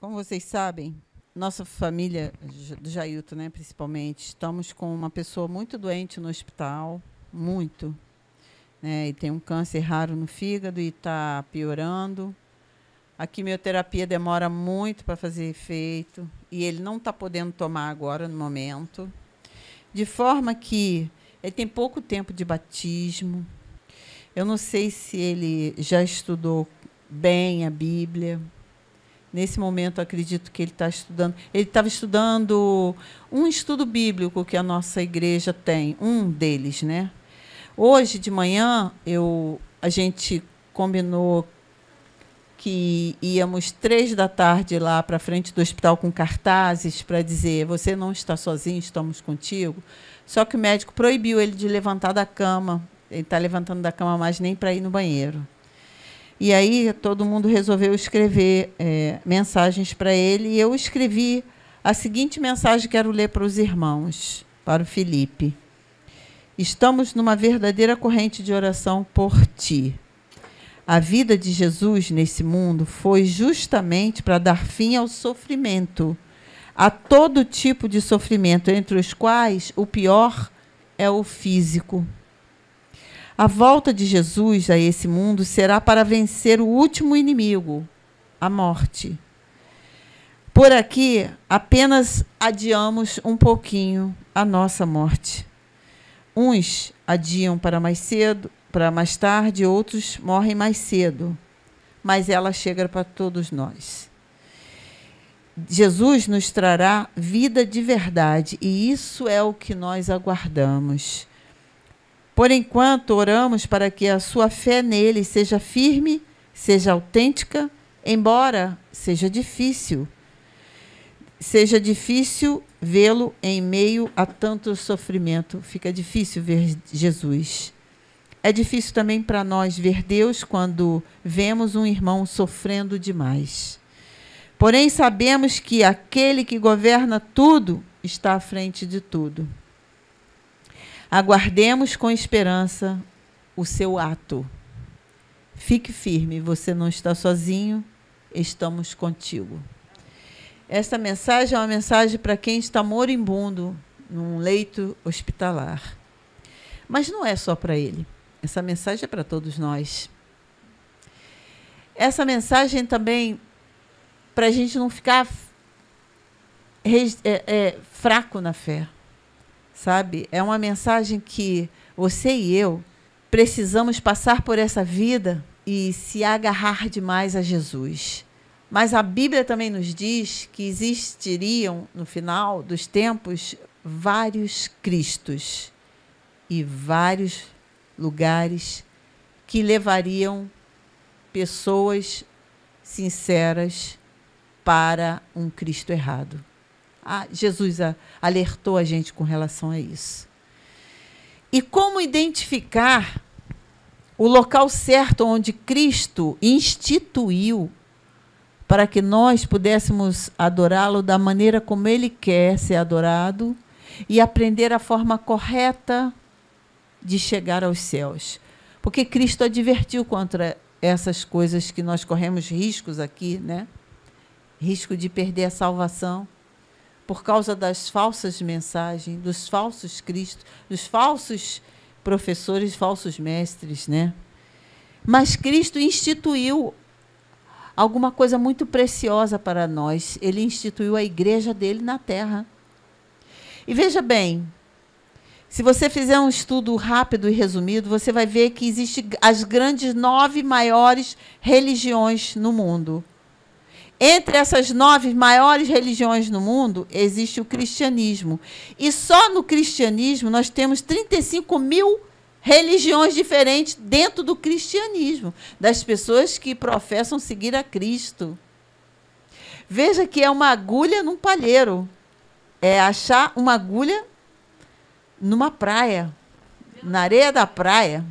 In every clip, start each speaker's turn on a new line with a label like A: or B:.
A: Como vocês sabem, nossa família, do Jailton, né, principalmente, estamos com uma pessoa muito doente no hospital, muito. Né, e tem um câncer raro no fígado e está piorando. A quimioterapia demora muito para fazer efeito e ele não está podendo tomar agora, no momento. De forma que ele tem pouco tempo de batismo. Eu não sei se ele já estudou bem a Bíblia. Nesse momento, acredito que ele está estudando. Ele estava estudando um estudo bíblico que a nossa igreja tem, um deles, né? Hoje de manhã, a gente combinou que íamos 3 da tarde lá para frente do hospital com cartazes para dizer: você não está sozinho, estamos contigo. Só que o médico proibiu ele de levantar da cama. Ele está levantando da cama mais nem para ir no banheiro. E aí todo mundo resolveu escrever mensagens para ele, e eu escrevi a seguinte mensagem, quero ler para os irmãos, para o Felipe. Estamos numa verdadeira corrente de oração por ti. A vida de Jesus nesse mundo foi justamente para dar fim ao sofrimento, a todo tipo de sofrimento, entre os quais o pior é o físico. A volta de Jesus a esse mundo será para vencer o último inimigo, a morte. Por aqui, apenas adiamos um pouquinho a nossa morte. Uns adiam para mais cedo, para mais tarde, outros morrem mais cedo, mas ela chega para todos nós. Jesus nos trará vida de verdade, e isso é o que nós aguardamos. Por enquanto, oramos para que a sua fé nele seja firme, seja autêntica, embora seja difícil. Seja difícil vê-lo em meio a tanto sofrimento. Fica difícil ver Jesus. É difícil também para nós ver Deus quando vemos um irmão sofrendo demais. Porém, sabemos que aquele que governa tudo está à frente de tudo. Aguardemos com esperança o seu ato. Fique firme, você não está sozinho, estamos contigo. Esta mensagem é uma mensagem para quem está moribundo num leito hospitalar. Mas não é só para ele. Essa mensagem é para todos nós. Essa mensagem também para a gente não ficar fraco na fé. Sabe? É uma mensagem que você e eu precisamos passar por essa vida e se agarrar demais a Jesus. Mas a Bíblia também nos diz que existiriam, no final dos tempos, vários Cristos e vários lugares que levariam pessoas sinceras para um Cristo errado. Jesus alertou a gente com relação a isso. E como identificar o local certo onde Cristo instituiu para que nós pudéssemos adorá-lo da maneira como ele quer ser adorado e aprender a forma correta de chegar aos céus? Porque Cristo advertiu contra essas coisas que nós corremos riscos aqui, né? Risco de perder a salvação por causa das falsas mensagens, dos falsos cristos, dos falsos professores, falsos mestres, né? Mas Cristo instituiu alguma coisa muito preciosa para nós. Ele instituiu a igreja dele na terra. E veja bem, se você fizer um estudo rápido e resumido, você vai ver que existem as grandes 9 maiores religiões no mundo. Entre essas 9 maiores religiões no mundo, existe o cristianismo. E só no cristianismo nós temos 35 mil religiões diferentes dentro do cristianismo, das pessoas que professam seguir a Cristo. Veja que é uma agulha num palheiro. É achar uma agulha numa praia, na areia da praia.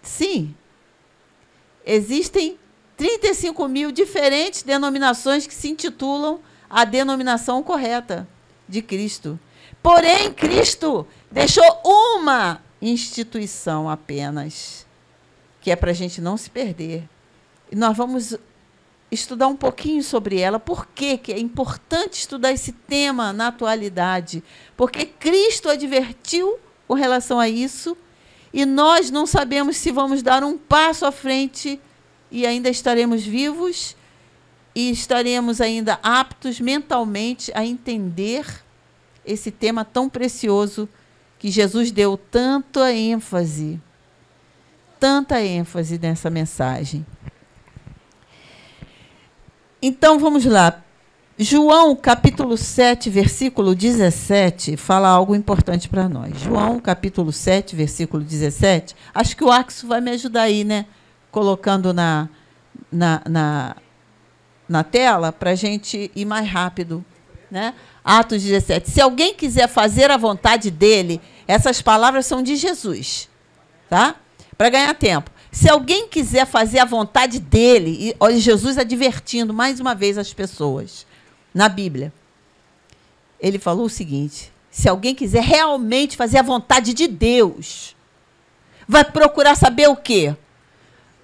A: Sim. Existem 35 mil diferentes denominações que se intitulam a denominação correta de Cristo. Porém, Cristo deixou uma instituição apenas, que é para a gente não se perder. E nós vamos estudar um pouquinho sobre ela. Por que é importante estudar esse tema na atualidade? Porque Cristo advertiu com relação a isso e nós não sabemos se vamos dar um passo à frente e ainda estaremos vivos e estaremos ainda aptos mentalmente a entender esse tema tão precioso que Jesus deu tanta ênfase nessa mensagem. Então, vamos lá. João, capítulo 7, versículo 17, fala algo importante para nós. João, capítulo 7, versículo 17. Acho que o Axo vai me ajudar aí, né? Colocando na tela, para a gente ir mais rápido. Né? Atos 17. Se alguém quiser fazer a vontade dele, essas palavras são de Jesus. Tá? Para ganhar tempo. Se alguém quiser fazer a vontade dele, e olha, Jesus advertindo mais uma vez as pessoas na Bíblia. Ele falou o seguinte: se alguém quiser realmente fazer a vontade de Deus, vai procurar saber o quê?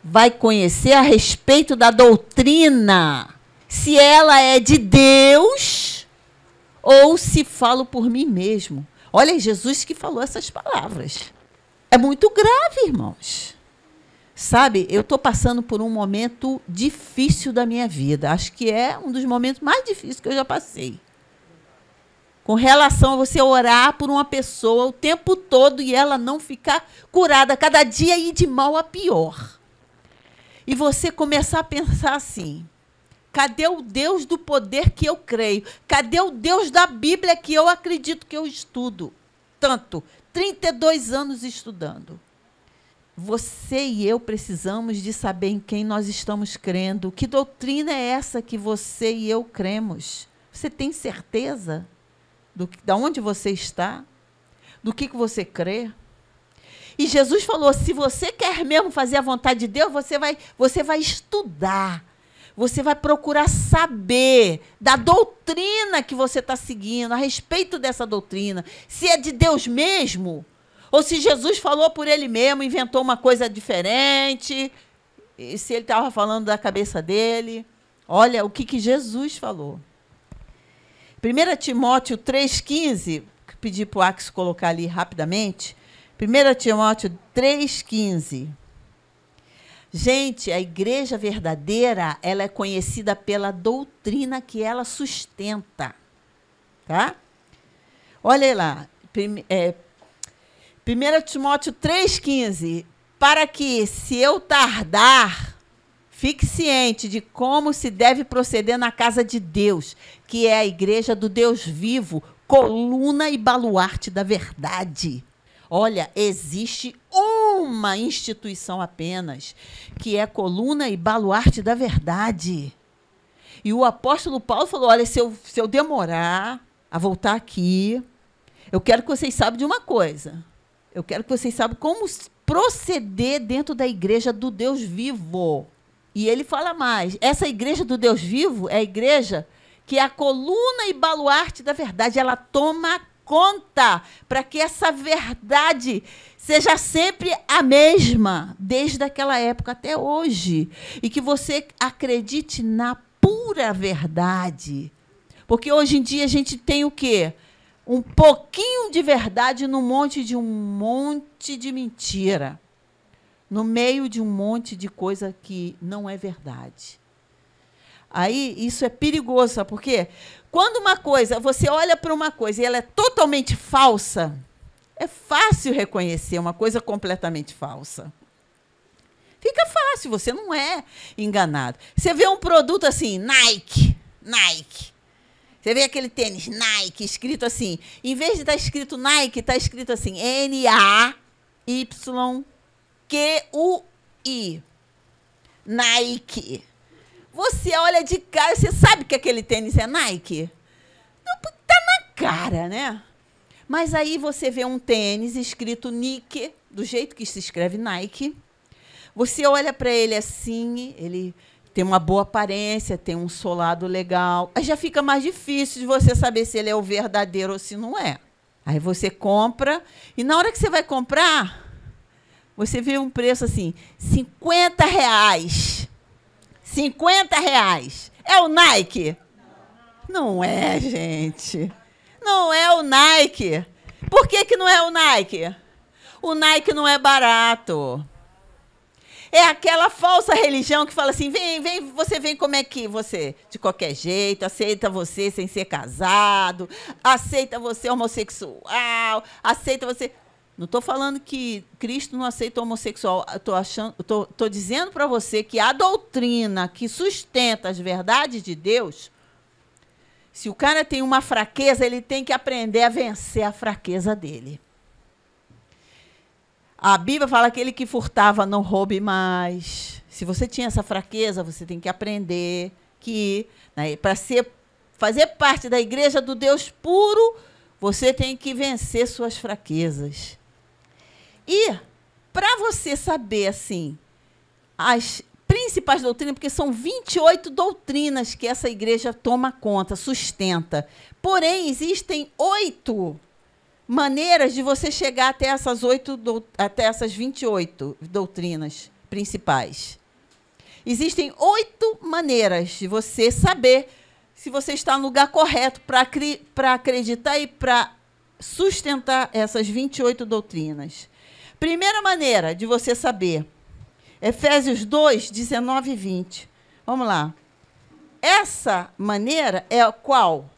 A: Vai conhecer a respeito da doutrina, se ela é de Deus ou se falo por mim mesmo. Olha, é Jesus que falou essas palavras. É muito grave, irmãos. Sabe, eu estou passando por um momento difícil da minha vida. Acho que é um dos momentos mais difíceis que eu já passei. Com relação a você orar por uma pessoa o tempo todo e ela não ficar curada, cada dia ir de mal a pior. E você começar a pensar assim: cadê o Deus do poder que eu creio? Cadê o Deus da Bíblia que eu acredito, que eu estudo? Tanto, 32 anos estudando. Você e eu precisamos de saber em quem nós estamos crendo. Que doutrina é essa que você e eu cremos? Você tem certeza de onde você está? Do que você crê? E Jesus falou: se você quer mesmo fazer a vontade de Deus, você vai estudar. Você vai procurar saber da doutrina que você está seguindo, a respeito dessa doutrina. Se é de Deus mesmo, ou se Jesus falou por ele mesmo, inventou uma coisa diferente, e se ele estava falando da cabeça dele. Olha o que Jesus falou. 1 Timóteo 3,15, pedi para o Axo colocar ali rapidamente. 1 Timóteo 3,15. Gente, a igreja verdadeira, ela é conhecida pela doutrina que ela sustenta. Tá? Olha lá. 1 Timóteo 3,15. Para que, se eu tardar, fique ciente de como se deve proceder na casa de Deus, que é a igreja do Deus vivo, coluna e baluarte da verdade. Olha, existe uma instituição apenas, que é coluna e baluarte da verdade. E o apóstolo Paulo falou: olha, se eu demorar a voltar aqui, eu quero que vocês saibam de uma coisa. Eu quero que vocês saibam como proceder dentro da igreja do Deus vivo. E ele fala mais: essa igreja do Deus vivo é a igreja que é a coluna e baluarte da verdade. Ela toma conta para que essa verdade seja sempre a mesma, desde aquela época até hoje. E que você acredite na pura verdade. Porque hoje em dia a gente tem o quê? Um pouquinho de verdade no monte de mentira. No meio de um monte de coisa que não é verdade. Aí, isso é perigoso, sabe por quê? Quando uma coisa, você olha para uma coisa e ela é totalmente falsa, é fácil reconhecer uma coisa completamente falsa. Fica fácil, você não é enganado. Você vê um produto assim, Nike. Você vê aquele tênis Nike escrito assim, em vez de estar escrito Nike, está escrito assim, N-A-Y-Q-U-I. Nike. Você olha de cara, você sabe que aquele tênis é Nike? Está na cara, né? Mas aí você vê um tênis escrito Nike, do jeito que se escreve Nike. Você olha para ele assim, ele tem uma boa aparência, tem um solado legal. Aí já fica mais difícil de você saber se ele é o verdadeiro ou se não é. Aí você compra, e na hora que você vai comprar, você vê um preço assim, R$50. R$ 50. É o Nike? Não é, gente. Não é o Nike. Por que que não é o Nike? O Nike não é barato. É aquela falsa religião que fala assim, vem, você vem como é que você, de qualquer jeito, aceita você sem ser casado, aceita você homossexual, aceita você... Não estou falando que Cristo não aceita homossexual, estou dizendo para você que a doutrina que sustenta as verdades de Deus, se o cara tem uma fraqueza, ele tem que aprender a vencer a fraqueza dele. A Bíblia fala que aquele que furtava não roube mais. Se você tinha essa fraqueza, você tem que aprender que, né, para fazer parte da igreja do Deus puro, você tem que vencer suas fraquezas. E, para você saber, assim, as principais doutrinas, porque são 28 doutrinas que essa igreja toma conta, sustenta. Porém, existem 8 maneiras de você chegar até essas 28 doutrinas principais. Existem 8 maneiras de você saber se você está no lugar correto para acreditar e para sustentar essas 28 doutrinas. Primeira maneira de você saber, Efésios 2, 19 e 20. Vamos lá. Essa maneira é a qual?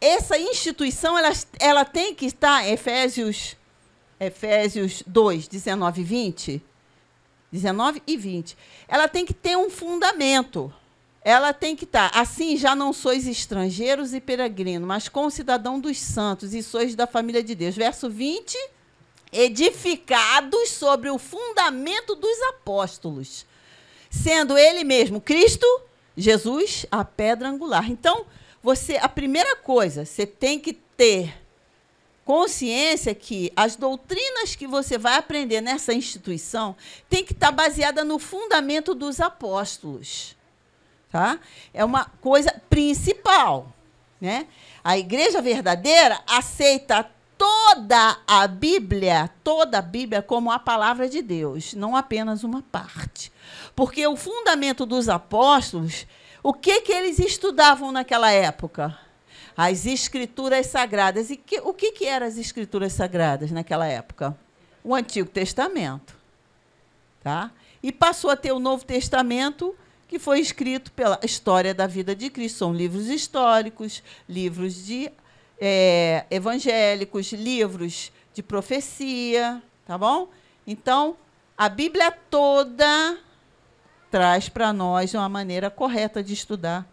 A: Essa instituição, ela tem que estar, Efésios 2, 19 e 20, 19 e 20, ela tem que ter um fundamento. Ela tem que estar, assim já não sois estrangeiros e peregrinos, mas concidadão dos santos e sois da família de Deus. Verso 20, edificados sobre o fundamento dos apóstolos, sendo ele mesmo, Cristo, Jesus, a pedra angular. Então, a primeira coisa, você tem que ter consciência que as doutrinas que você vai aprender nessa instituição tem que estar baseada no fundamento dos apóstolos. Tá? É uma coisa principal, né? A igreja verdadeira aceita toda a Bíblia como a palavra de Deus, não apenas uma parte. Porque o fundamento dos apóstolos, o que eles estudavam naquela época? As Escrituras Sagradas. E o que eram as Escrituras Sagradas naquela época? O Antigo Testamento. Tá? E passou a ter o Novo Testamento, que foi escrito pela história da vida de Cristo. São livros históricos, livros de evangélicos, livros de profecia, tá bom? Então, a Bíblia toda traz para nós uma maneira correta de estudar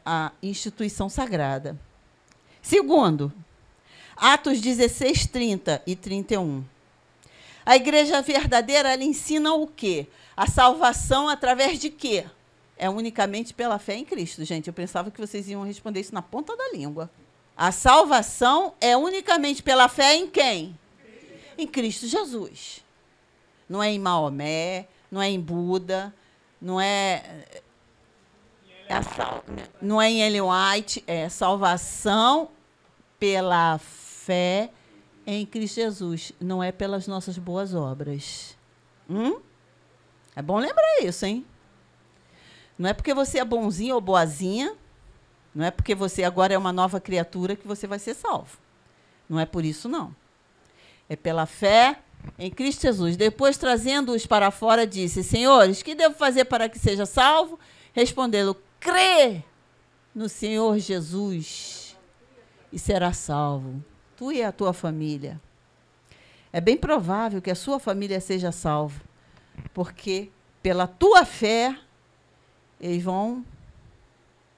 A: a instituição sagrada. Segundo, Atos 16, 30 e 31. A igreja verdadeira, ela ensina o quê? A salvação através de quê? É unicamente pela fé em Cristo, gente. Eu pensava que vocês iam responder isso na ponta da língua. A salvação é unicamente pela fé em quem? Em Cristo Jesus. Não é em Maomé, não é em Buda, não é em Ellen White, é salvação pela fé em Cristo Jesus, não é pelas nossas boas obras. É bom lembrar isso, hein? Não é porque você é bonzinho ou boazinha, não é porque você agora é uma nova criatura que você vai ser salvo. Não é por isso, não. É pela fé em Cristo Jesus. Depois, trazendo-os para fora, disse: Senhores, que devo fazer para que seja salvo? Respondendo: crê no Senhor Jesus e será salvo, tu e a tua família. É bem provável que a sua família seja salva, porque pela tua fé eles vão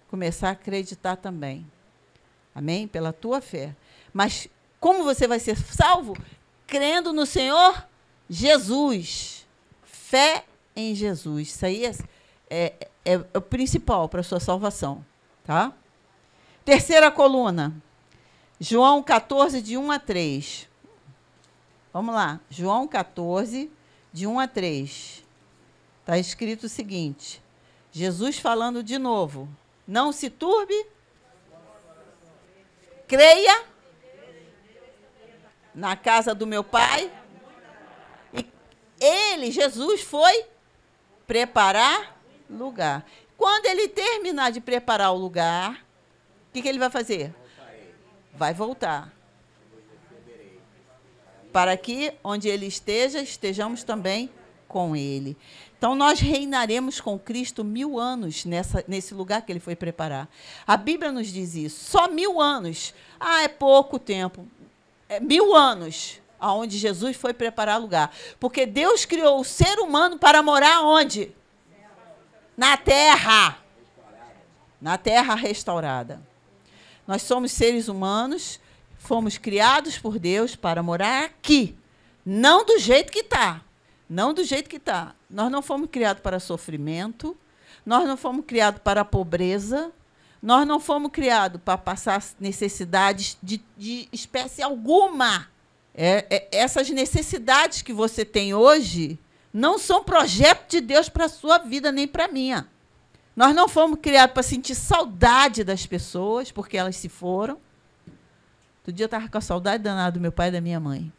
A: começar a acreditar também. Amém? Pela tua fé. Mas como você vai ser salvo? Crendo no Senhor Jesus. Fé em Jesus. Isso aí é o principal para a sua salvação. Tá? Terceira coluna. João 14, de 1 a 3. Vamos lá. João 14, de 1 a 3. Está escrito o seguinte. Jesus falando de novo. Não se turbe. Creia na casa do meu Pai. E Jesus, foi preparar lugar. Quando ele terminar de preparar o lugar, o que ele vai fazer? Vai voltar. Para que, onde ele esteja, estejamos também com ele. Então, nós reinaremos com Cristo 1000 anos nesse lugar que ele foi preparar. A Bíblia nos diz isso. Só 1000 anos. Ah, é pouco tempo. É 1000 anos, aonde Jesus foi preparar lugar. Porque Deus criou o ser humano para morar onde? Na terra. Na terra restaurada. Nós somos seres humanos, fomos criados por Deus para morar aqui. Não do jeito que está. Não do jeito que está. Nós não fomos criados para sofrimento, nós não fomos criados para a pobreza, nós não fomos criados para passar necessidades de espécie alguma. Essas necessidades que você tem hoje não são projeto de Deus para a sua vida, nem para a minha. Nós não fomos criados para sentir saudade das pessoas, porque elas se foram. Outro dia eu estava com a saudade danada do meu pai e da minha mãe.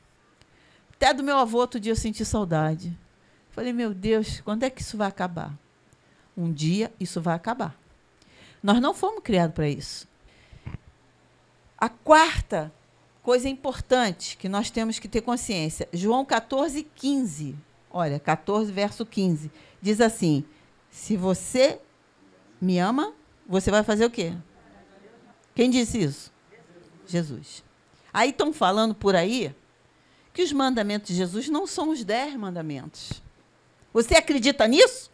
A: Até do meu avô, outro dia eu senti saudade. Falei, meu Deus, quando é que isso vai acabar? Um dia isso vai acabar. Nós não fomos criados para isso. A quarta coisa importante que nós temos que ter consciência, João 14, 15. Olha, 14, verso 15. Diz assim, se você me ama, você vai fazer o quê? Quem disse isso? Jesus. Aí estão falando por aí que os mandamentos de Jesus não são os 10 mandamentos. Você acredita nisso?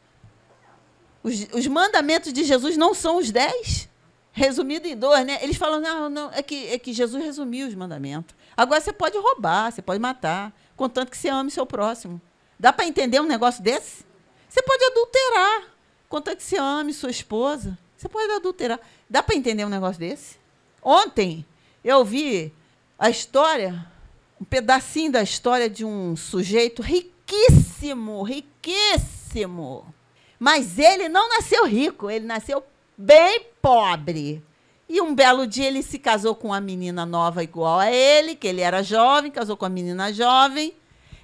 A: Os mandamentos de Jesus não são os 10? Resumido em 2, né? Eles falam, não, é que Jesus resumiu os mandamentos. Agora você pode roubar, você pode matar, contanto que você ame seu próximo. Dá para entender um negócio desse? Você pode adulterar, contanto que você ame sua esposa. Você pode adulterar. Dá para entender um negócio desse? Ontem eu vi a história, um pedacinho da história de um sujeito riquíssimo, riquíssimo. Mas ele não nasceu rico, ele nasceu bem pobre. E um belo dia ele se casou com uma menina nova igual a ele, que ele era jovem, casou com uma menina jovem.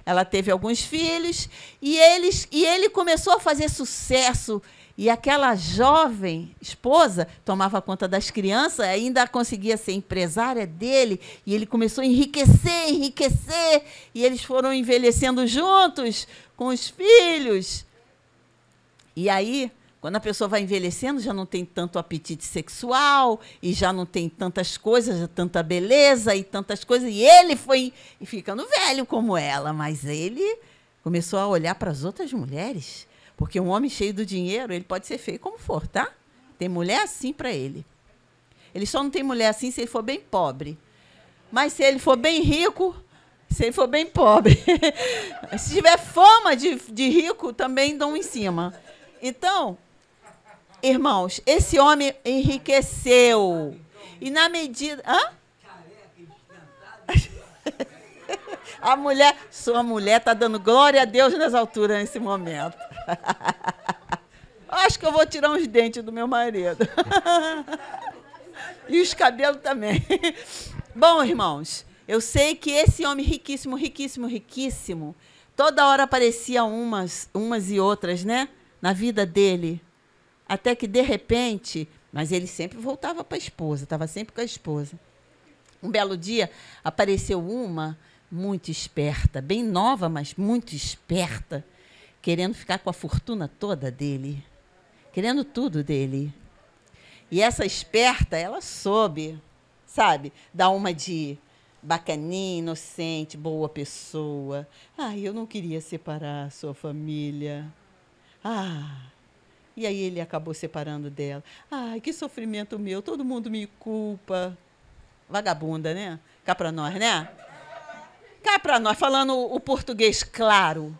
A: Ela teve alguns filhos e ele começou a fazer sucesso. E aquela jovem esposa tomava conta das crianças, ainda conseguia ser empresária dele, e ele começou a enriquecer, e eles foram envelhecendo juntos com os filhos. E aí, quando a pessoa vai envelhecendo, já não tem tanto apetite sexual, e já não tem tantas coisas, tanta beleza e tantas coisas, e ele foi ficando velho como ela, mas ele começou a olhar para as outras mulheres. Porque um homem cheio do dinheiro, ele pode ser feio como for, tá? Tem mulher assim para ele. Ele só não tem mulher assim se ele for bem pobre. Mas se ele for bem rico, se ele for bem pobre. Se tiver fama de rico, também dão em cima. Então, irmãos, esse homem enriqueceu. E na medida... Hã? Sua mulher está dando glória a Deus nas alturas nesse momento. Acho que eu vou tirar uns dentes do meu marido. E os cabelos também. Bom, irmãos, eu sei que esse homem riquíssimo, riquíssimo, riquíssimo, toda hora aparecia umas e outras, né? Na vida dele. Até que, de repente, mas ele sempre voltava para a esposa, estava sempre com a esposa. Um belo dia, apareceu uma muito esperta, bem nova, mas muito esperta, querendo ficar com a fortuna toda dele, querendo tudo dele. E essa esperta, ela soube, sabe, dar uma de bacaninha, inocente, boa pessoa. Eu não queria separar a sua família. E aí ele acabou separando dela. Que sofrimento meu, todo mundo me culpa. Vagabunda, né? Cá para nós, né? Cá para nós, falando o português claro,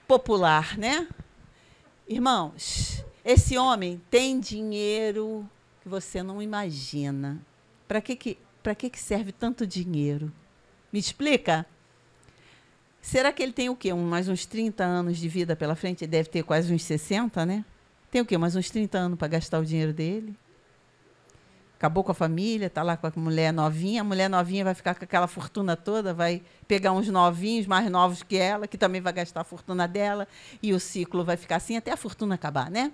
A: popular, né? Irmãos, esse homem tem dinheiro que você não imagina. Para que serve tanto dinheiro? Me explica? Será que ele tem o quê? Mais uns 30 anos de vida pela frente? Ele deve ter quase uns 60, né? Tem o quê? Mais uns 30 anos para gastar o dinheiro dele? acabou com a família, está lá com a mulher novinha vai ficar com aquela fortuna toda, vai pegar uns novinhos, mais novos que ela, que também vai gastar a fortuna dela, e o ciclo vai ficar assim até a fortuna acabar, né?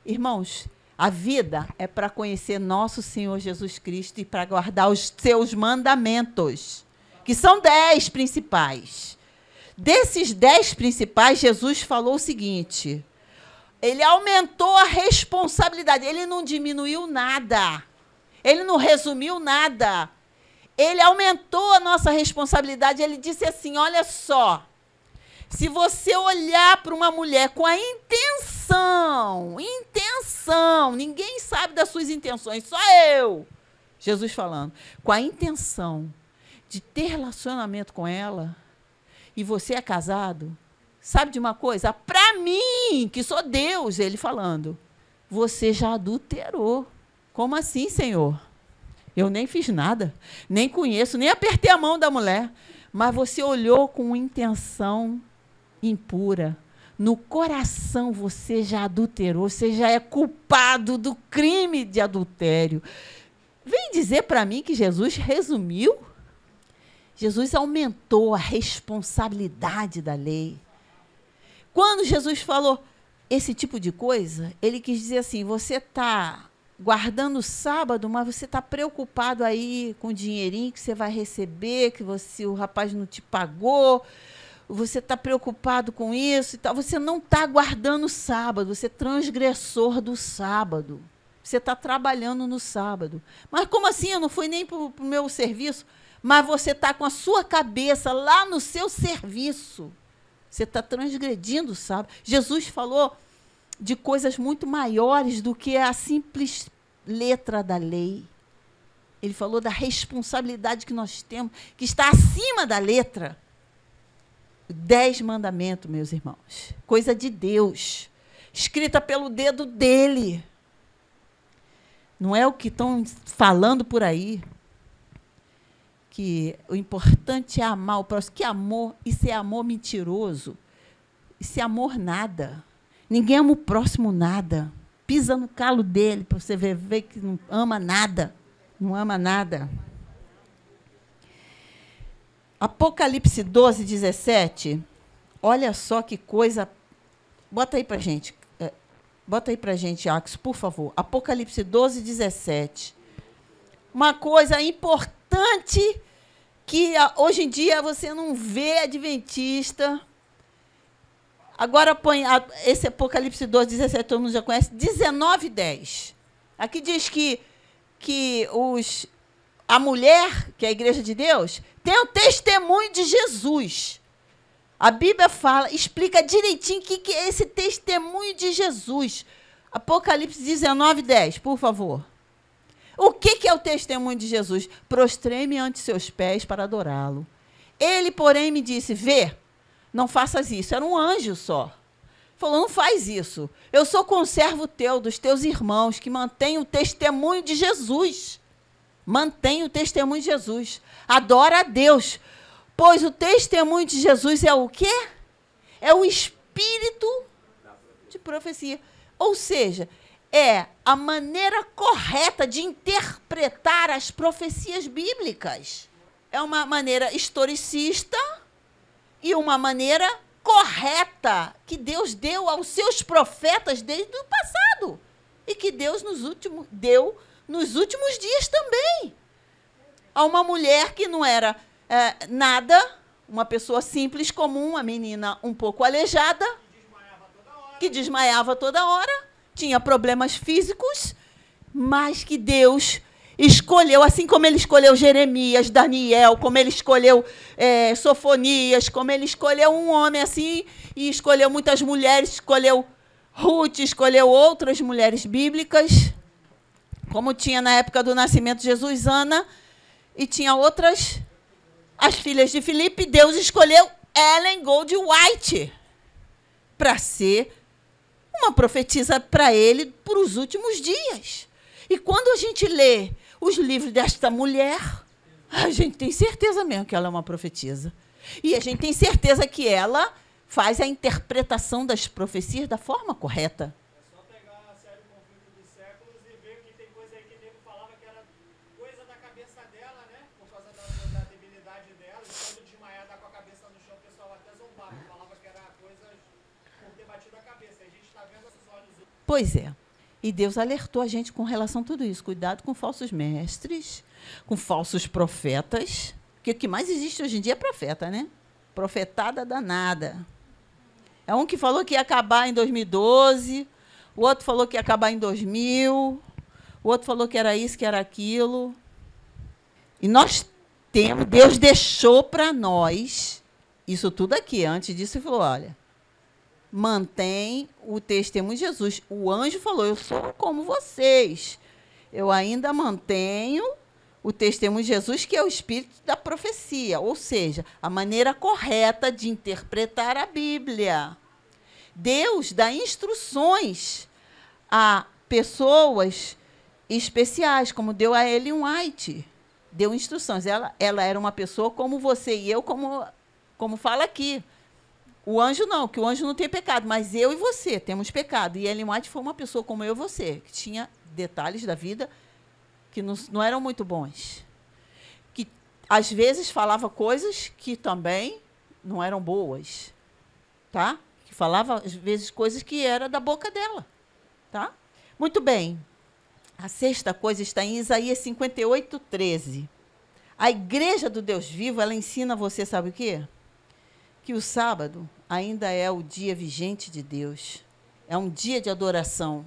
A: Irmãos, a vida é para conhecer nosso Senhor Jesus Cristo e para guardar os seus mandamentos, que são 10 principais. Desses 10 principais, Jesus falou o seguinte: ele aumentou a responsabilidade, ele não diminuiu nada, ele não resumiu nada, ele aumentou a nossa responsabilidade. Ele disse assim: olha só, se você olhar para uma mulher com a intenção, ninguém sabe das suas intenções, só eu, Jesus falando, com a intenção de ter relacionamento com ela, e você é casado, sabe de uma coisa? Para mim, que sou Deus, ele falando, você já adulterou. Como assim, Senhor? Eu nem fiz nada, nem conheço, nem apertei a mão da mulher, mas você olhou com intenção impura. No coração você já adulterou, você já é culpado do crime de adultério. Vem dizer para mim que Jesus resumiu? Jesus aumentou a responsabilidade da lei. Quando Jesus falou esse tipo de coisa, ele quis dizer assim: você está guardando o sábado, mas você está preocupado aí com o dinheirinho que você vai receber, que o rapaz não te pagou, você está preocupado com isso e tal. Você não está guardando o sábado, você é transgressor do sábado. Você está trabalhando no sábado. Mas como assim? Eu não fui nem para o meu serviço. Mas você está com a sua cabeça lá no seu serviço. Você está transgredindo o sábado. Jesus falou de coisas muito maiores do que a simples letra da lei. Ele falou da responsabilidade que nós temos, que está acima da letra. 10 mandamentos, meus irmãos. Coisa de Deus. Escrita pelo dedo dele. Não é o que estão falando por aí. Que o importante é amar o próximo. Que amor? Isso é amor mentiroso. Isso é amor nada. Ninguém ama o próximo nada. Pisa no calo dele para você ver que não ama nada. Não ama nada. Apocalipse 12, 17. Olha só que coisa. Bota aí para a gente. Bota aí para a gente, Axel, por favor. Apocalipse 12, 17. Uma coisa importante que hoje em dia você não vê adventista. Agora põe esse Apocalipse 12, 17, todo mundo já conhece. 19, 10. Aqui diz que a mulher, que é a igreja de Deus, tem o testemunho de Jesus. A Bíblia fala, explica direitinho o que é esse testemunho de Jesus. Apocalipse 19, 10, por favor. O que é o testemunho de Jesus? Prostrei-me ante seus pés para adorá-lo. Ele, porém, me disse: vê, não faças isso. Era um anjo só. Falou: não faz isso. Eu sou conservo teu, dos teus irmãos, que mantém o testemunho de Jesus. Mantém o testemunho de Jesus. Adora a Deus. Pois o testemunho de Jesus é o quê? É o espírito de profecia. Ou seja, é a maneira correta de interpretar as profecias bíblicas. É uma maneira historicista e uma maneira correta que Deus deu aos seus profetas desde o passado e que Deus deu nos últimos dias também. A uma mulher que não era nada, uma pessoa simples, comum, uma menina um pouco aleijada, que desmaiava toda hora, tinha problemas físicos, mas que Deus escolheu, assim como ele escolheu Jeremias, Daniel, como ele escolheu Sofonias, como ele escolheu um homem assim, e escolheu muitas mulheres, escolheu Ruth, escolheu outras mulheres bíblicas, como tinha na época do nascimento de Jesus, Ana, e tinha outras, as filhas de Filipe. Deus escolheu Ellen Goldwhite para ser uma profetisa para ele para os últimos dias. E quando a gente lê os livros desta mulher, a gente tem certeza mesmo que ela é uma profetisa. E a gente tem certeza que ela faz a interpretação das profecias da forma correta.
B: É só pegar a série Conflito dos Séculos e ver que tem coisa aí que nego fala
A: Pois é. E Deus alertou a gente com relação a tudo isso. Cuidado com falsos mestres, com falsos profetas. Porque o que mais existe hoje em dia é profeta, né? Profetada danada. É um que falou que ia acabar em 2012, o outro falou que ia acabar em 2000, o outro falou que era isso, que era aquilo. E nós temos, Deus deixou para nós isso tudo aqui. Antes disso, ele falou, olha, mantém o testemunho de Jesus. O anjo falou, eu sou como vocês. Eu ainda mantenho o testemunho de Jesus, que é o espírito da profecia, ou seja, a maneira correta de interpretar a Bíblia. Deus dá instruções a pessoas especiais, como deu a Ellen White. Deu instruções. Ela era uma pessoa como você e eu, como fala aqui. O anjo não, que o anjo não tem pecado, mas eu e você temos pecado. E Ellen White foi uma pessoa como eu e você, que tinha detalhes da vida que não eram muito bons. Que, às vezes, falava coisas que também não eram boas. Tá? Que falava, às vezes, coisas que eram da boca dela. Tá? Muito bem. A sexta coisa está em Isaías 58, 13. A igreja do Deus vivo, ela ensina você, sabe o quê? Que o sábado ainda é o dia vigente de Deus. É um dia de adoração.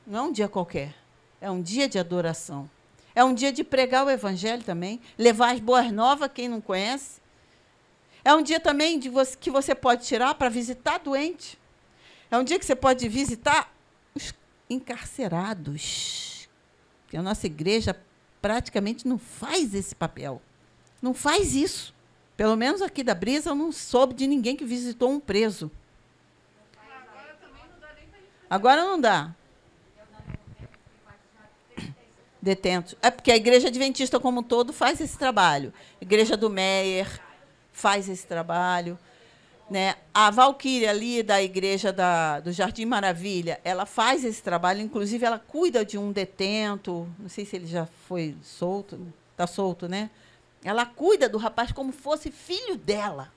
A: Não é um dia qualquer. É um dia de adoração. É um dia de pregar o evangelho também, levar as boas novas a quem não conhece. É um dia também que você pode tirar para visitar doente. É um dia que você pode visitar os encarcerados. Porque a nossa igreja praticamente não faz esse papel. Não faz isso. Pelo menos aqui da Brisa, eu não soube de ninguém que visitou um preso. Agora não dá. Detentos. É porque a igreja adventista como um todo faz esse trabalho. A igreja do Meyer faz esse trabalho. Né? A Valquíria ali da igreja do Jardim Maravilha, ela faz esse trabalho, inclusive ela cuida de um detento, não sei se ele já foi solto, está solto, né? Ela cuida do rapaz como fosse filho dela.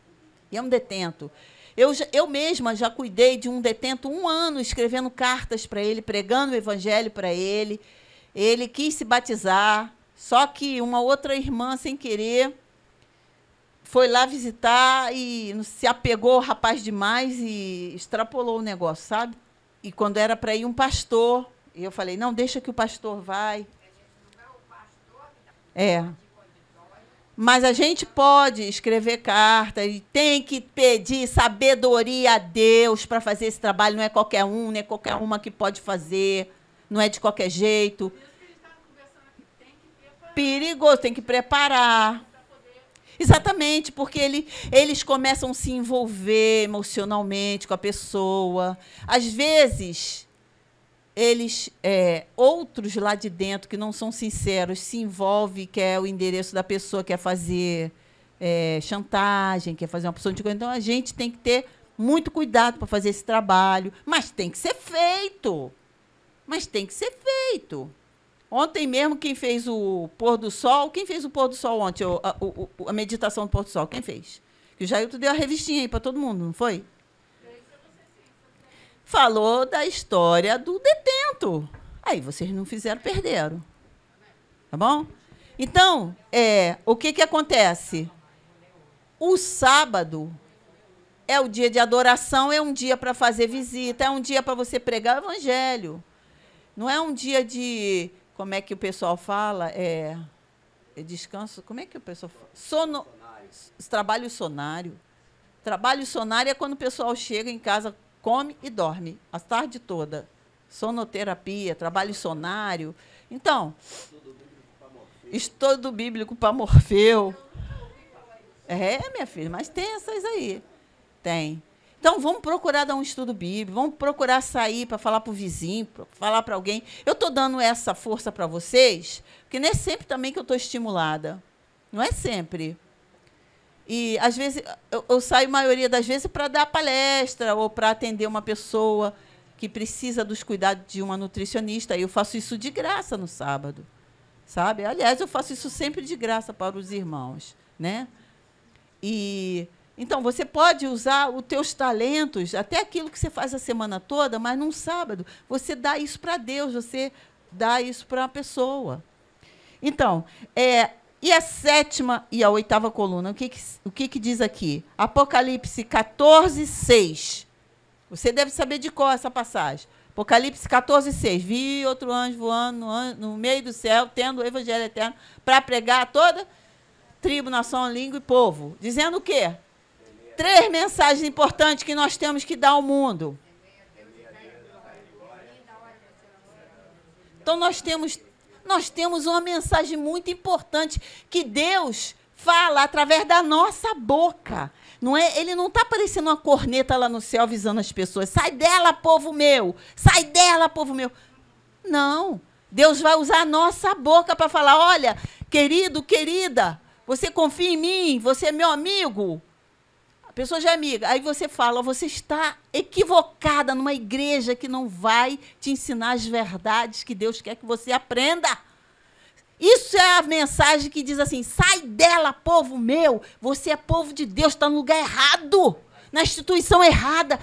A: E é um detento. Eu mesma já cuidei de um detento 1 ano, escrevendo cartas para ele, pregando o evangelho para ele. Ele quis se batizar, só que uma outra irmã, sem querer, foi lá visitar e se apegou ao rapaz demais e extrapolou o negócio, sabe? E quando era para ir um pastor, eu falei, não, deixa que o pastor vai. É. Mas a gente pode escrever carta e tem que pedir sabedoria a Deus para fazer esse trabalho. Não é qualquer um, não é qualquer uma que pode fazer. Não é de qualquer jeito. Perigoso, tem que preparar. Exatamente, porque eles começam a se envolver emocionalmente com a pessoa. Às vezes, outros lá de dentro, que não são sinceros, se envolvem, quer o endereço da pessoa, quer fazer chantagem, quer fazer uma opção de coisa. Então, a gente tem que ter muito cuidado para fazer esse trabalho. Mas tem que ser feito. Ontem mesmo, quem fez o pôr do sol? Quem fez o pôr do sol ontem? A meditação do pôr do sol? Quem fez? Que o Jailton deu a revistinha aí para todo mundo, não foi? Falou da história do detento. Aí vocês não fizeram, perderam. Tá bom? Então, o que acontece? O sábado é o dia de adoração, é um dia para fazer visita, é um dia para você pregar o evangelho. Não é um dia de... Como é que o pessoal fala? Descanso. Como é que o pessoal fala? Trabalho sonário. Trabalho sonário é quando o pessoal chega em casa, come e dorme a tarde toda. Sonoterapia, trabalho sonário. Então, estudo bíblico para Morfeu. Minha filha, mas tem essas aí. Tem. Então, vamos procurar dar um estudo bíblico, vamos procurar sair para falar para o vizinho, para falar para alguém. Eu estou dando essa força para vocês, porque não é sempre também que eu estou estimulada. Não é sempre. E, às vezes, eu saio, a maioria das vezes, para dar palestra ou para atender uma pessoa que precisa dos cuidados de uma nutricionista. E eu faço isso de graça no sábado, sabe? Aliás, eu faço isso sempre de graça para os irmãos, né? E Então, você pode usar os teus talentos, até aquilo que você faz a semana toda, mas num sábado, você dá isso para Deus, você dá isso para uma pessoa. Então, e a 7ª e a 8ª coluna, o que diz aqui? Apocalipse 14, 6. Você deve saber de cor essa passagem. Apocalipse 14, 6. Vi outro anjo voando no meio do céu, tendo o evangelho eterno, para pregar a toda tribo, nação, língua e povo. Dizendo o quê? 3 mensagens importantes que nós temos que dar ao mundo. Então, nós temos uma mensagem muito importante que Deus fala através da nossa boca. Não é? Ele não está parecendo uma corneta lá no céu avisando as pessoas. Sai dela, povo meu! Sai dela, povo meu! Não. Deus vai usar a nossa boca para falar, olha, querido, querida, você confia em mim, você é meu amigo. A pessoa já é amiga. Aí você fala, você está equivocada numa igreja que não vai te ensinar as verdades que Deus quer que você aprenda. Isso é a mensagem que diz assim, sai dela, povo meu, você é povo de Deus, está no lugar errado, na instituição errada.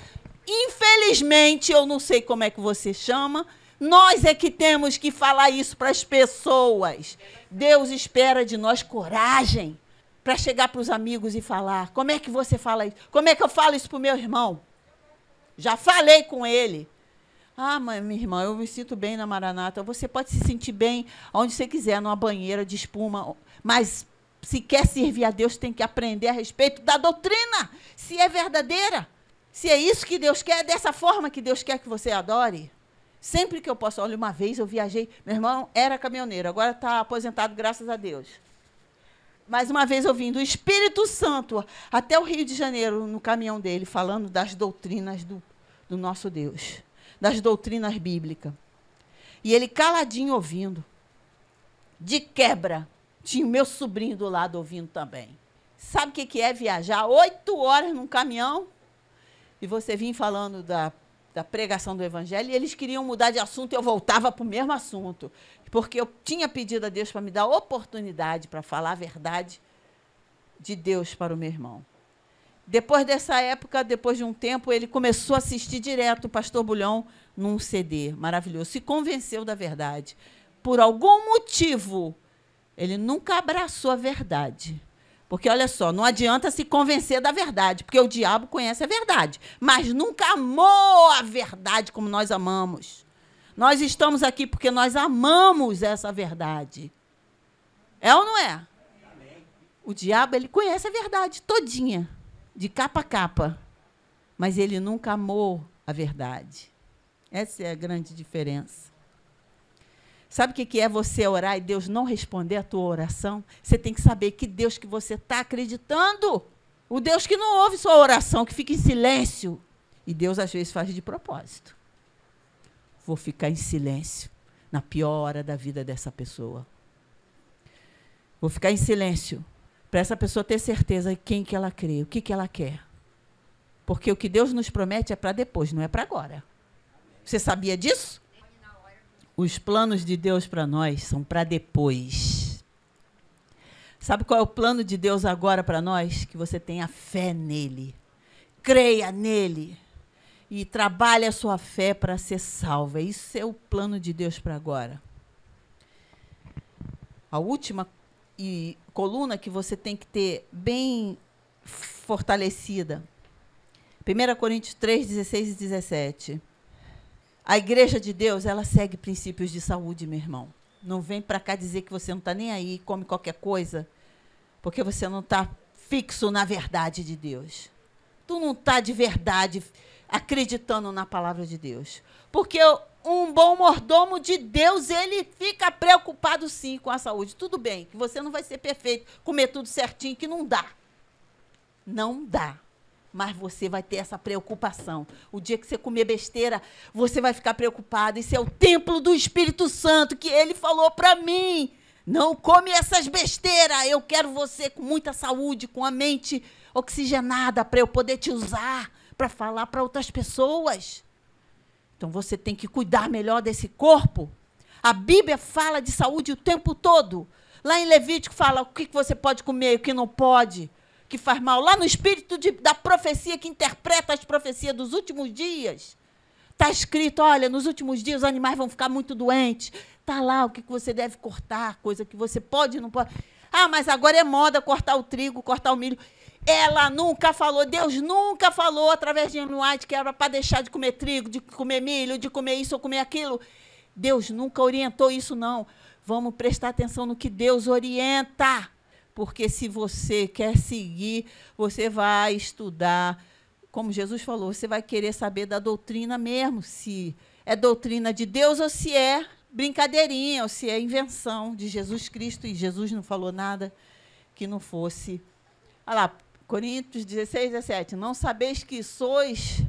A: Infelizmente, eu não sei como é que você chama, nós é que temos que falar isso para as pessoas. Deus espera de nós coragem para chegar para os amigos e falar. Como é que você fala isso? Como é que eu falo isso para o meu irmão? Já falei com ele. Ah, minha irmã, eu me sinto bem na Maranata. Você pode se sentir bem onde você quiser, numa banheira de espuma. Mas, se quer servir a Deus, tem que aprender a respeito da doutrina. Se é verdadeira. Se é isso que Deus quer, é dessa forma que Deus quer que você adore. Sempre que eu posso. Olha, uma vez eu viajei. Meu irmão era caminhoneiro, agora está aposentado, graças a Deus. Mas uma vez eu vim do Espírito Santo até o Rio de Janeiro, no caminhão dele, falando das doutrinas do nosso Deus. Das doutrinas bíblicas. E ele caladinho ouvindo. De quebra, tinha o meu sobrinho do lado ouvindo também. Sabe o que é viajar 8 horas num caminhão? E você vinha falando da pregação do evangelho, e eles queriam mudar de assunto, e eu voltava para o mesmo assunto. Porque eu tinha pedido a Deus para me dar oportunidade para falar a verdade de Deus para o meu irmão. Depois dessa época, depois de um tempo, ele começou a assistir direto o pastor Bulhão num CD maravilhoso. Se convenceu da verdade. Por algum motivo, ele nunca abraçou a verdade. Porque, olha só, não adianta se convencer da verdade, porque o diabo conhece a verdade, mas nunca amou a verdade como nós amamos. Nós estamos aqui porque nós amamos essa verdade. É ou não é? O diabo, ele conhece a verdade todinha. De capa a capa, mas ele nunca amou a verdade. Essa é a grande diferença. Sabe o que é você orar e Deus não responder a tua oração? Você tem que saber que Deus que você está acreditando, o Deus que não ouve sua oração, que fica em silêncio. E Deus, às vezes, faz de propósito. Vou ficar em silêncio na pior hora da vida dessa pessoa. Vou ficar em silêncio para essa pessoa ter certeza de quem que ela crê, o que ela quer. Porque o que Deus nos promete é para depois, não é para agora. Você sabia disso? Os planos de Deus para nós são para depois. Sabe qual é o plano de Deus agora para nós? Que você tenha fé nele. Creia nele. E trabalhe a sua fé para ser salva. Isso é o plano de Deus para agora. A última coluna que você tem que ter bem fortalecida. 1 Coríntios 3, 16 e 17. A igreja de Deus, ela segue princípios de saúde, meu irmão. Não vem para cá dizer que você não está nem aí, come qualquer coisa, porque você não está fixo na verdade de Deus. Tu não está de verdade acreditando na palavra de Deus. Porque um bom mordomo de Deus, ele fica preocupado, sim, com a saúde. Tudo bem, que você não vai ser perfeito, comer tudo certinho, que não dá. Não dá. Mas você vai ter essa preocupação. O dia que você comer besteira, você vai ficar preocupado. Isso é o templo do Espírito Santo, que ele falou para mim. Não come essas besteiras. Eu quero você com muita saúde, com a mente oxigenada, para eu poder te usar, para falar para outras pessoas. Então, você tem que cuidar melhor desse corpo. A Bíblia fala de saúde o tempo todo. Lá em Levítico fala o que você pode comer e o que não pode. que faz mal, lá no espírito da profecia que interpreta as profecias dos últimos dias. Está escrito, olha, nos últimos dias os animais vão ficar muito doentes. Está lá o que você deve cortar, coisa que você pode e não pode. Ah, mas agora é moda cortar o trigo, cortar o milho. Ela nunca falou, Deus nunca falou através de Ellen White que era para deixar de comer trigo, de comer milho, de comer isso ou comer aquilo. Deus nunca orientou isso, não. Vamos prestar atenção no que Deus orienta. Porque se você quer seguir, você vai estudar. Como Jesus falou, você vai querer saber da doutrina mesmo, se é doutrina de Deus ou se é brincadeirinha, ou se é invenção de Jesus Cristo, e Jesus não falou nada que não fosse. Olha lá, Coríntios 16, 17. Não sabeis que sois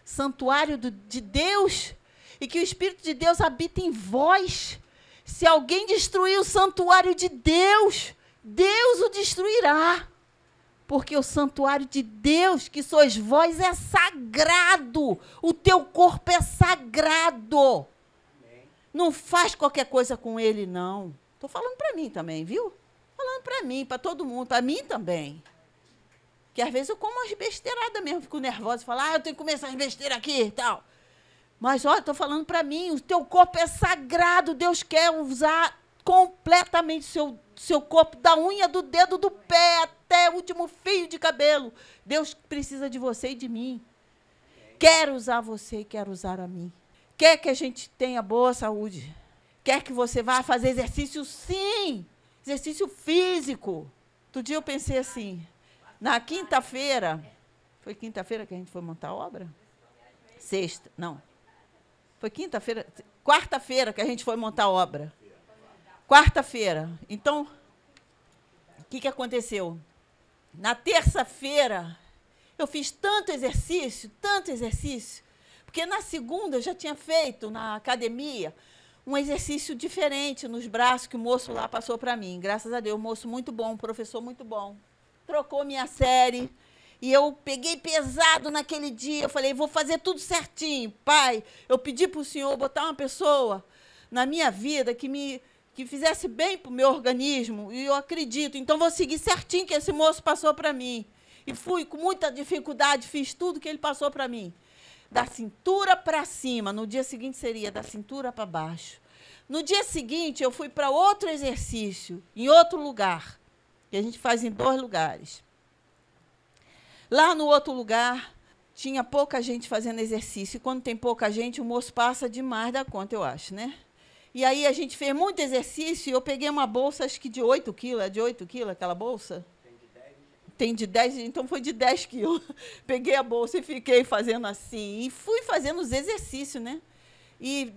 A: santuário de Deus e que o Espírito de Deus habita em vós? Se alguém destruir o santuário de Deus, Deus o destruirá. Porque o santuário de Deus, que sois vós, é sagrado. O teu corpo é sagrado. Amém. Não faz qualquer coisa com ele, não. Estou falando para mim também, viu? Falando para mim, para todo mundo, para mim também. Que às vezes eu como umas besteiradas mesmo, fico nervosa e falo, eu tenho que comer essas besteiras aqui e tal. Mas, olha, estou falando para mim, o teu corpo é sagrado. Deus quer usar completamente seu corpo, da unha do dedo do pé até o último fio de cabelo. Deus precisa de você e de mim. Quer usar você e quer usar a mim. Quer que a gente tenha boa saúde. Quer que você vá fazer exercício, sim. Exercício físico. Outro dia eu pensei assim, na quinta-feira, foi quinta-feira que a gente foi montar a obra? Sexta, não. Foi quinta-feira, quarta-feira que a gente foi montar a obra. Quarta-feira. Então, o que aconteceu? Na terça-feira, eu fiz tanto exercício, porque na segunda eu já tinha feito, na academia, um exercício diferente nos braços que o moço lá passou para mim. Graças a Deus, um moço muito bom, um professor muito bom. Trocou minha série. E eu peguei pesado naquele dia. Eu falei, vou fazer tudo certinho. Pai, eu pedi para o Senhor botar uma pessoa na minha vida que fizesse bem para o meu organismo, e eu acredito. Então, vou seguir certinho que esse moço passou para mim. E fui com muita dificuldade, fiz tudo que ele passou para mim. Da cintura para cima. No dia seguinte, seria da cintura para baixo. No dia seguinte, eu fui para outro exercício, em outro lugar, que a gente faz em 2 lugares. Lá no outro lugar, tinha pouca gente fazendo exercício. E quando tem pouca gente, o moço passa demais da conta, eu acho, né? E aí a gente fez muito exercício e eu peguei uma bolsa, acho que de 8 quilos. É de 8 quilos aquela bolsa? Tem de 10, então foi de 10 quilos. Peguei a bolsa e fiquei fazendo assim. E fui fazendo os exercícios, né? E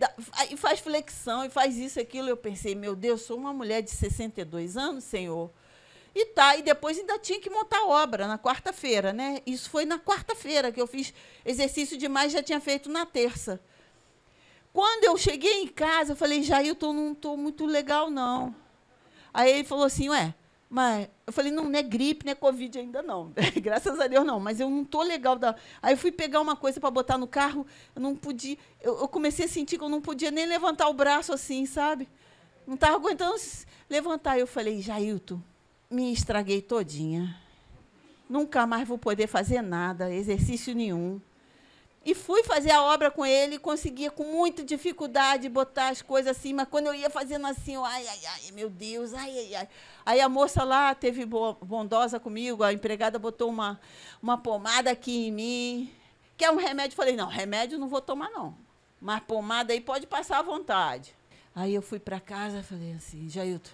A: faz flexão, e faz isso, aquilo. Eu pensei, meu Deus, sou uma mulher de 62 anos, Senhor. E depois ainda tinha que montar a obra na quarta-feira, né? Isso foi na quarta-feira que eu fiz exercício demais, já tinha feito na terça. Quando eu cheguei em casa, eu falei, Jailton, não estou muito legal, não. Aí ele falou assim, mas... Eu falei, não é gripe, não é Covid ainda, não. Graças a Deus, não. Mas eu não estou legal. Aí eu fui pegar uma coisa para botar no carro, eu não podia... Eu comecei a sentir que eu não podia nem levantar o braço assim, sabe? Não estava aguentando levantar. Eu falei, Jailton, me estraguei todinha. Nunca mais vou poder fazer nada, exercício nenhum. E fui fazer a obra com ele, conseguia com muita dificuldade botar as coisas assim, mas quando eu ia fazendo assim, meu Deus, Aí a moça lá teve bondosa comigo, a empregada botou uma pomada aqui em mim, que é um remédio. Falei, não, remédio não vou tomar, não. Mas pomada aí pode passar à vontade. Aí eu fui para casa e falei assim, Jailton,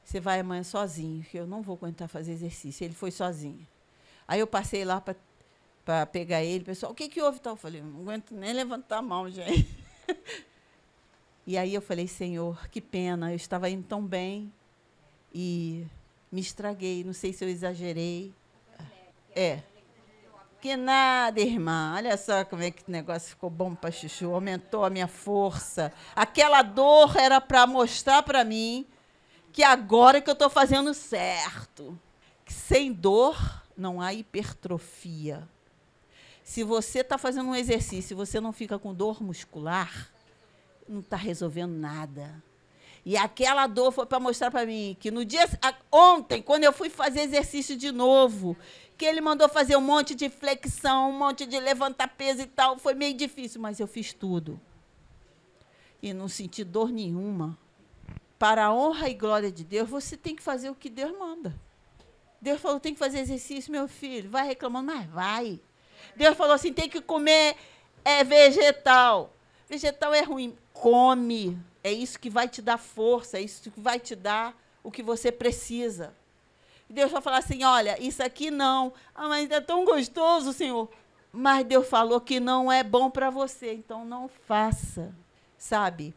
A: você vai amanhã sozinho, que eu não vou aguentar fazer exercício. Ele foi sozinho. Aí eu passei lá para pegar ele, pessoal, o que houve? Eu falei, não aguento nem levantar a mão, gente. E aí eu falei, Senhor, que pena, eu estava indo tão bem e me estraguei, não sei se eu exagerei. Que nada, irmã. Olha só como é que o negócio ficou bom para chuchu, aumentou a minha força. Aquela dor era para mostrar para mim que agora que eu estou fazendo certo. Que sem dor não há hipertrofia. Se você está fazendo um exercício e você não fica com dor muscular, não está resolvendo nada. E aquela dor foi para mostrar para mim que no dia ontem, quando eu fui fazer exercício de novo, que ele mandou fazer um monte de flexão, um monte de levantar peso e tal, foi meio difícil, mas eu fiz tudo. E não senti dor nenhuma. Para a honra e glória de Deus, você tem que fazer o que Deus manda. Deus falou, tem que fazer exercício, meu filho. Vai reclamando, mas vai. Deus falou assim, tem que comer vegetal. Vegetal é ruim. Come. É isso que vai te dar força, é isso que vai te dar o que você precisa. Deus vai falar assim, olha, isso aqui não. Ah, mas é tão gostoso, Senhor. Mas Deus falou que não é bom para você, então não faça. Sabe?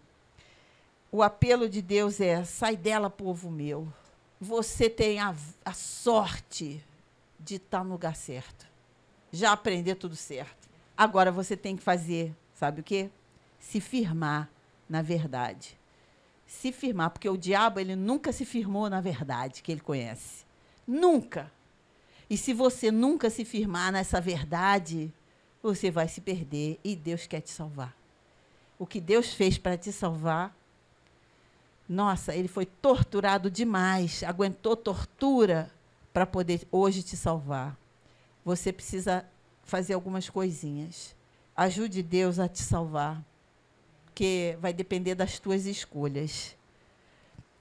A: O apelo de Deus é, sai dela, povo meu. Você tem a sorte de estar no lugar certo. Já aprender tudo certo. Agora você tem que fazer, sabe o quê? Se firmar na verdade. Se firmar, porque o diabo ele nunca se firmou na verdade que ele conhece. Nunca. E se você nunca se firmar nessa verdade, você vai se perder e Deus quer te salvar. O que Deus fez para te salvar, nossa, ele foi torturado demais, aguentou tortura para poder hoje te salvar. Você precisa fazer algumas coisinhas. Ajude Deus a te salvar, porque vai depender das tuas escolhas.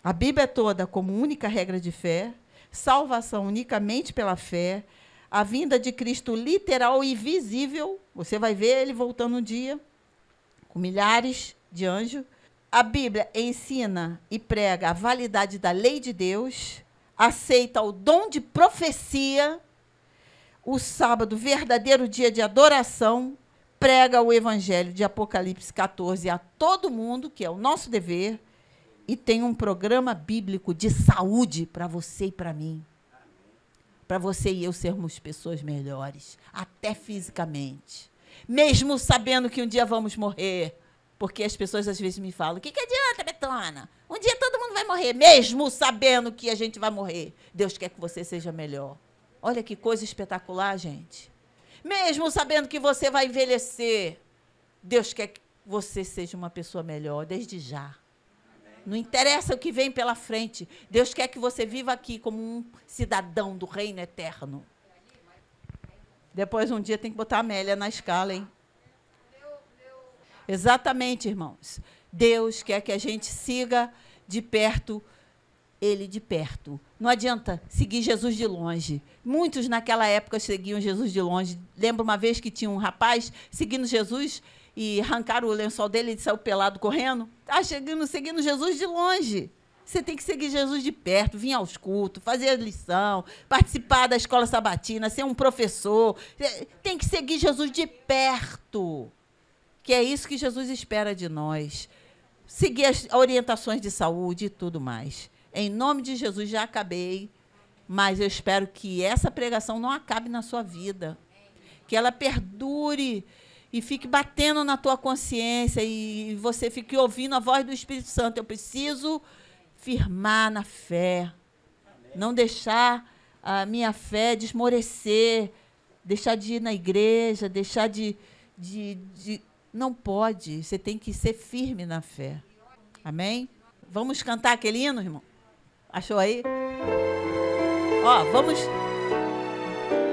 A: A Bíblia é toda como única regra de fé, salvação unicamente pela fé, a vinda de Cristo literal e visível, você vai ver ele voltando um dia, com milhares de anjos. A Bíblia ensina e prega a validade da lei de Deus, aceita o dom de profecia, o sábado, verdadeiro dia de adoração, prega o evangelho de Apocalipse 14 a todo mundo, que é o nosso dever, e tem um programa bíblico de saúde para você e para mim. Para você e eu sermos pessoas melhores, até fisicamente. Mesmo sabendo que um dia vamos morrer. Porque as pessoas às vezes me falam, o que adianta, Betona? Um dia todo mundo vai morrer, mesmo sabendo que a gente vai morrer. Deus quer que você seja melhor. Olha que coisa espetacular, gente. Mesmo sabendo que você vai envelhecer, Deus quer que você seja uma pessoa melhor, desde já. Não interessa o que vem pela frente. Deus quer que você viva aqui como um cidadão do reino eterno. Depois, um dia, tem que botar a Amélia na escala, hein? Exatamente, irmãos. Deus quer que a gente siga de perto ele de perto. Não adianta seguir Jesus de longe. Muitos naquela época seguiam Jesus de longe. Lembro uma vez que tinha um rapaz seguindo Jesus e arrancaram o lençol dele e saiu pelado correndo. Está seguindo Jesus de longe. Você tem que seguir Jesus de perto, vir aos cultos, fazer a lição, participar da escola sabatina, ser um professor. Tem que seguir Jesus de perto. Que é isso que Jesus espera de nós. Seguir as orientações de saúde e tudo mais. Em nome de Jesus, já acabei, mas eu espero que essa pregação não acabe na sua vida. Que ela perdure e fique batendo na tua consciência e você fique ouvindo a voz do Espírito Santo. Eu preciso firmar na fé. Não deixar a minha fé desmorecer, deixar de ir na igreja, deixar de não pode, você tem que ser firme na fé. Amém? Vamos cantar aquele hino, irmão? Achou aí? Ó,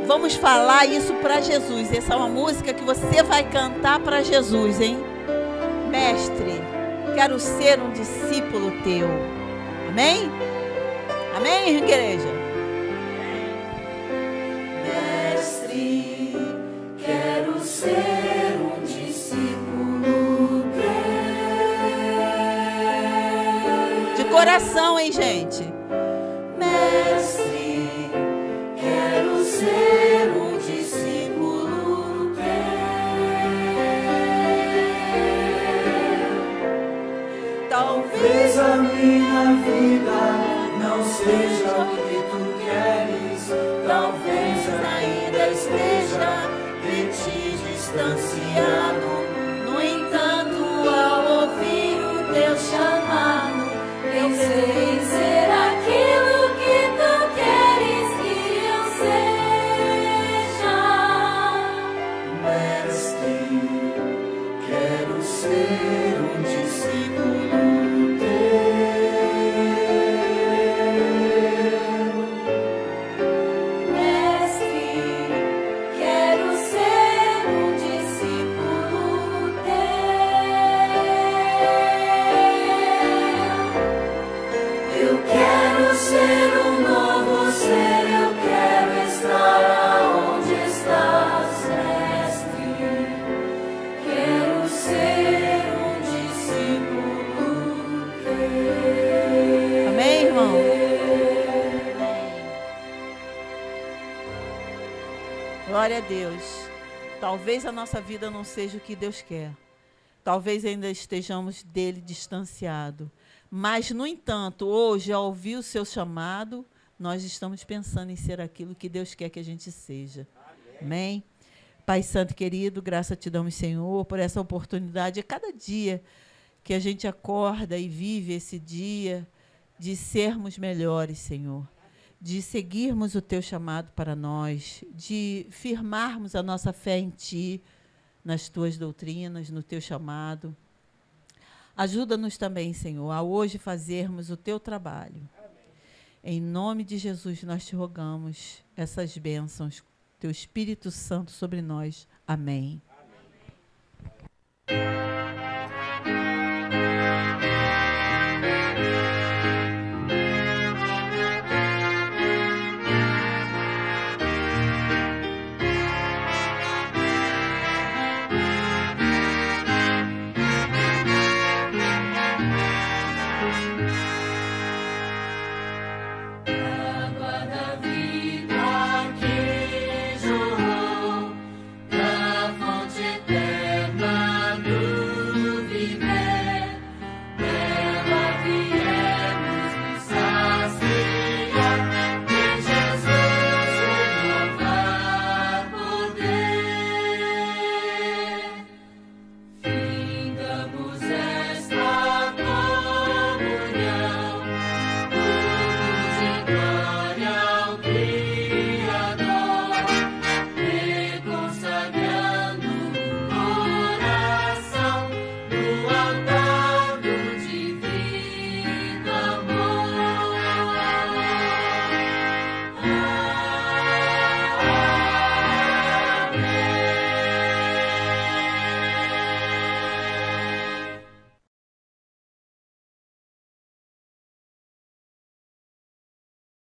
A: vamos falar isso para Jesus. Essa é uma música que você vai cantar para Jesus, hein? Mestre, quero ser um discípulo teu. Amém? Amém, igreja?
B: Mestre, quero ser um discípulo teu.
A: De coração, hein, gente?
B: Mestre, quero ser um discípulo teu.
A: Talvez
B: A minha vida não seja o que tu queres, talvez ainda esteja de ti distanciado. No entanto, ao ouvir o teu chamado, eu sei ser aquilo que tu queres que eu seja. Mestre, quero ser um discípulo teu.
A: Glória a Deus. Talvez a nossa vida não seja o que Deus quer. Talvez ainda estejamos dele distanciado. Mas, no entanto, hoje, ao ouvir o seu chamado, nós estamos pensando em ser aquilo que Deus quer que a gente seja. Amém? Pai Santo querido, graça te damos, Senhor, por essa oportunidade. A cada dia que a gente acorda e vive esse dia, de sermos melhores, Senhor. De seguirmos o teu chamado para nós, de firmarmos a nossa fé em ti, nas tuas doutrinas, no teu chamado. Ajuda-nos também, Senhor, a hoje fazermos o teu trabalho. Em nome de Jesus, nós te rogamos essas bênçãos, teu Espírito Santo sobre nós. Amém.
B: Amém.